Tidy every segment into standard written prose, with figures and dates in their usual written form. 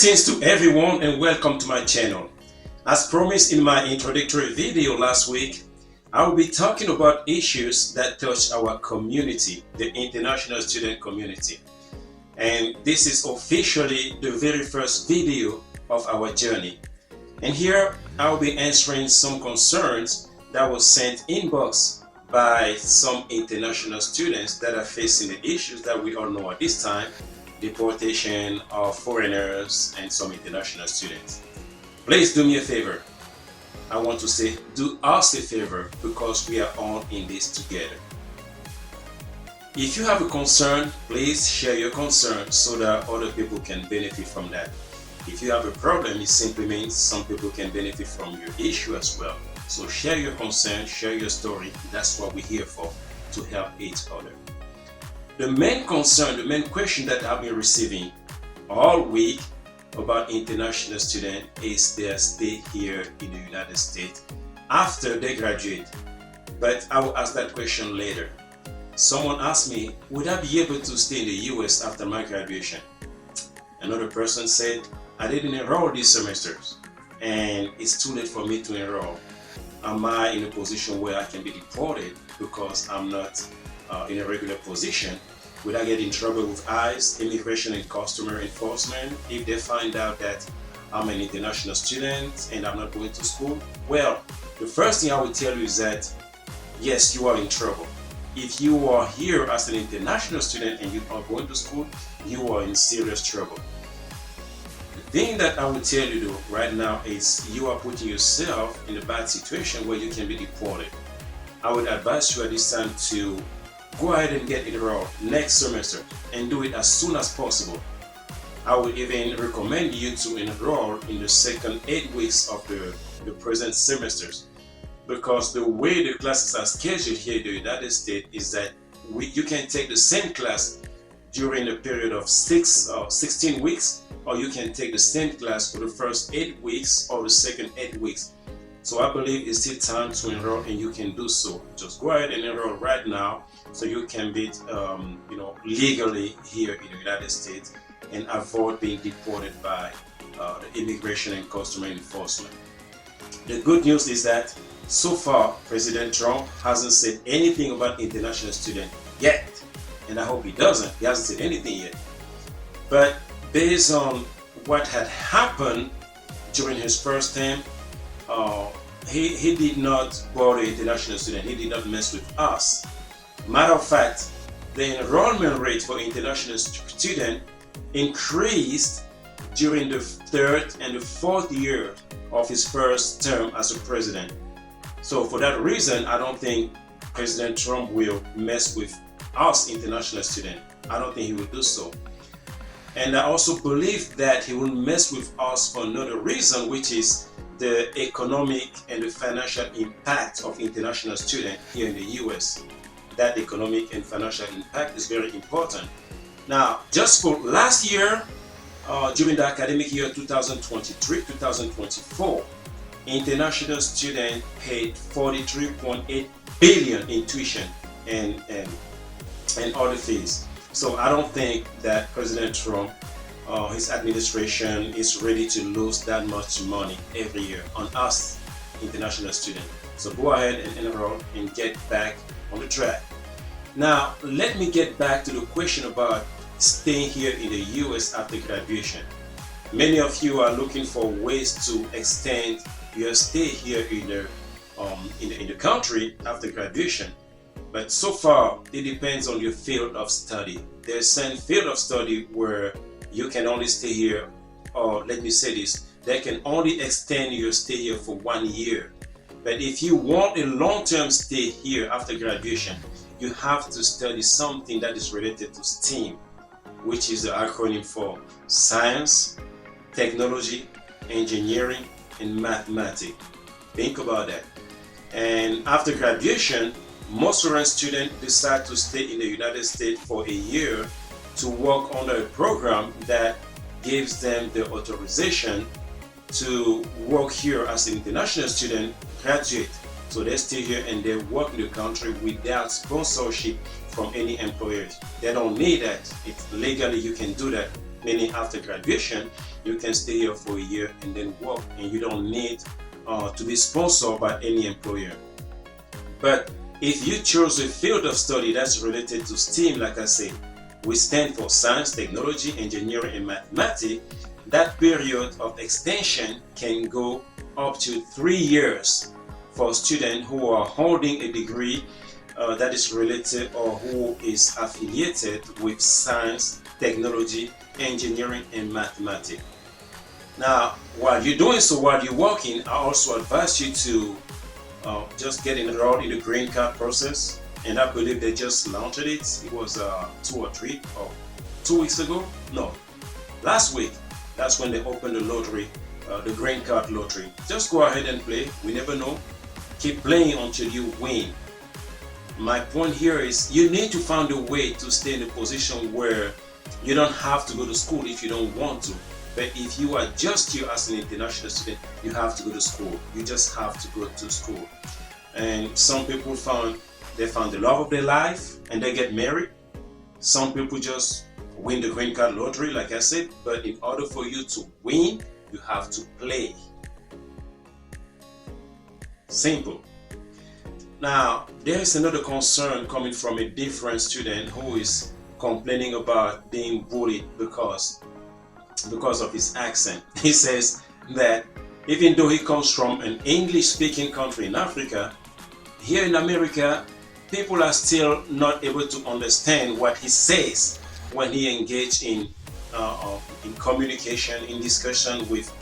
Greetings to everyone and welcome to my channel. As promised in my introductory video last week, I will be talking about issues that touch our community, the international student community. And this is officially the very first video of our journey. And here I will be answering some concerns that was sent inbox by some international students that are facing the issues that we all know at this time: deportation of foreigners and some international students. Please do me a favor. I want to say, do us a favor, because we are all in this together. If you have a concern, please share your concern so that other people can benefit from that. If you have a problem, it simply means some people can benefit from your issue as well. So share your concern, share your story. That's what we're here for, to help each other. The main concern, the main question that I've been receiving all week about international students is their stay here in the United States after they graduate. But I will ask that question later. Someone asked me, would I be able to stay in the US after my graduation? Another person said, I didn't enroll these semesters and it's too late for me to enroll. Am I in a position where I can be deported because I'm not in a regular position? Would I get in trouble with ICE, Immigration and Customer Enforcement, if they find out that I'm an international student and I'm not going to school? Well, the first thing I will tell you is that yes, you are in trouble. If you are here as an international student and you are going to school, you are in serious trouble. The thing that I will tell you though right now is you are putting yourself in a bad situation where you can be deported. I would advise you at this time to go ahead and get enrolled next semester and do it as soon as possible. I would even recommend you to enroll in the second 8 weeks of the present semesters, because the way the classes are scheduled here in the United States is that you can take the same class during a period of 16 weeks, or you can take the same class for the first 8 weeks or the second 8 weeks. So I believe it's still time to enroll, and you can do so. Just go ahead and enroll right now so you can be legally here in the United States and avoid being deported by the Immigration and Customer Enforcement. The good news is that so far President Trump hasn't said anything about international students yet, and I hope he doesn't. He hasn't said anything yet. But based on what had happened during his first term, he did not bother international students. He did not mess with us. Matter of fact, the enrollment rate for international students increased during the third and the fourth year of his first term as a president. So for that reason, I don't think President Trump will mess with us international students. I don't think he will do so. And I also believe that he will mess with us for another reason, which is the economic and the financial impact of international students here in the US. That economic and financial impact is very important. Now, just for last year, during the academic year 2023-2024, international students paid 43.8 billion in tuition and other fees. So I don't think that President Trump, his administration, is ready to lose that much money every year on us international students. So go ahead and enroll and get back on the track. Now let me get back to the question about staying here in the US after graduation. Many of you are looking for ways to extend your stay here in the country after graduation. But so far, it depends on your field of study. There's some field of study where you can only stay here, or let me say this, they can only extend your stay here for 1 year. But if you want a long-term stay here after graduation, you have to study something that is related to STEAM, which is the acronym for science, technology, engineering, and mathematics. Think about that. And after graduation, most foreign students decide to stay in the United States for a year to work under a program that gives them the authorization to work here as an international student graduate. So they stay here and they work in the country without sponsorship from any employers. They don't need that. Legally you can do that meaning after graduation, you can stay here for a year and then work, and you don't need to be sponsored by any employer. But if you choose a field of study that's related to STEAM, like I said, we stand for science, technology, engineering, and mathematics, that period of extension can go up to 3 years for students who are holding a degree that is related or who is affiliated with science, technology, engineering, and mathematics. Now, while you're doing so, while you're working, I also advise you to just get enrolled in the green card process. And I believe they just launched it. It was 2 weeks ago. No, last week. That's when they opened the lottery, the green card lottery. Just go ahead and play. We never know. Keep playing until you win. My point here is you need to find a way to stay in a position where you don't have to go to school if you don't want to. But if you are just here as an international student, you have to go to school. You just have to go to school. And some people found the love of their life and they get married. Some people just win the green card lottery, like I said. But in order for you to win, you have to play. Simple. Now, there is another concern coming from a different student who is complaining about being bullied because of his accent. He says that even though he comes from an English-speaking country in Africa, here in America, people are still not able to understand what he says when he engages in communication, in discussion with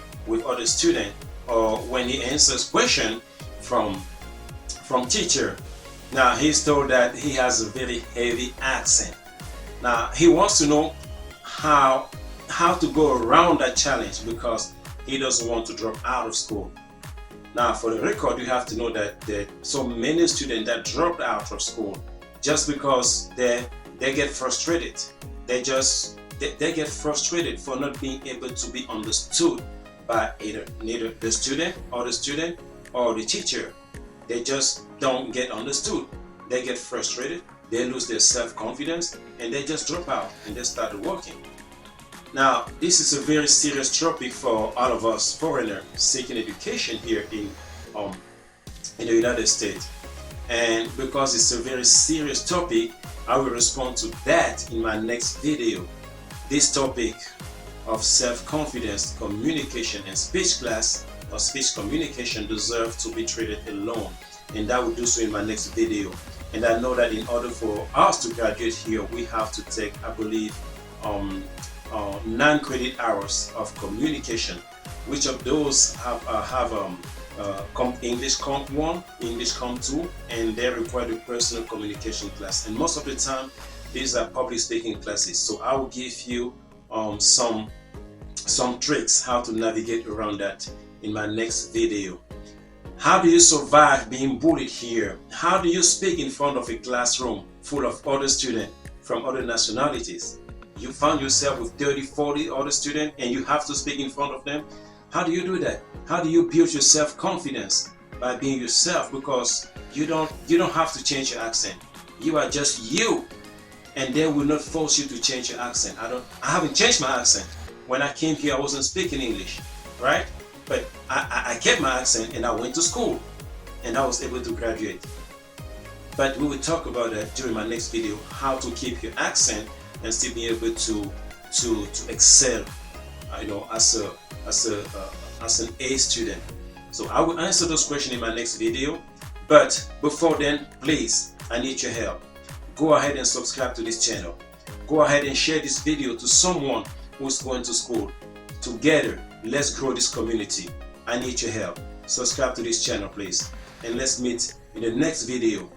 other students, or when he answers questions from teacher. Now, he's told that he has a very heavy accent. Now, he wants to know how to go around that challenge because he doesn't want to drop out of school. Now, for the record, you have to know that there are so many students that dropped out of school just because they get frustrated. They get frustrated for not being able to be understood by neither the student or the teacher. They just don't get understood. They get frustrated, they lose their self-confidence, and they just drop out and they start working. Now, this is a very serious topic for all of us foreigners seeking education here in the United States. And because it's a very serious topic, I will respond to that in my next video. This topic of self-confidence, communication, and speech class or speech communication deserve to be treated alone, and I will do so in my next video. And I know that in order for us to graduate here, we have to take, I believe, 9 credit hours of communication, which of those have English Comp 1, English Comp 2, and they require the personal communication class. And most of the time, these are public speaking classes. So I will give you some tricks how to navigate around that in my next video. How do you survive being bullied here? How do you speak in front of a classroom full of other students from other nationalities? You found yourself with 30, 40 other students and you have to speak in front of them. How do you do that? How do you build your self-confidence? By being yourself, because you don't have to change your accent. You are just you, and they will not force you to change your accent. I haven't changed my accent. When I came here, I wasn't speaking English, right? But I kept my accent and I went to school and I was able to graduate. But we will talk about that during my next video, how to keep your accent and still be able to excel, as an A student. So I will answer those questions in my next video. But before then, please, I need your help. Go ahead and subscribe to this channel. Go ahead and share this video to someone who's going to school. Together, let's grow this community. I need your help. Subscribe to this channel, please. And let's meet in the next video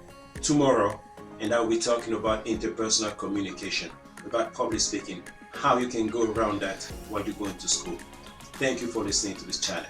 tomorrow. And I will be talking about interpersonal communication, about public speaking, how you can go around that while you're going to school. Thank you for listening to this channel.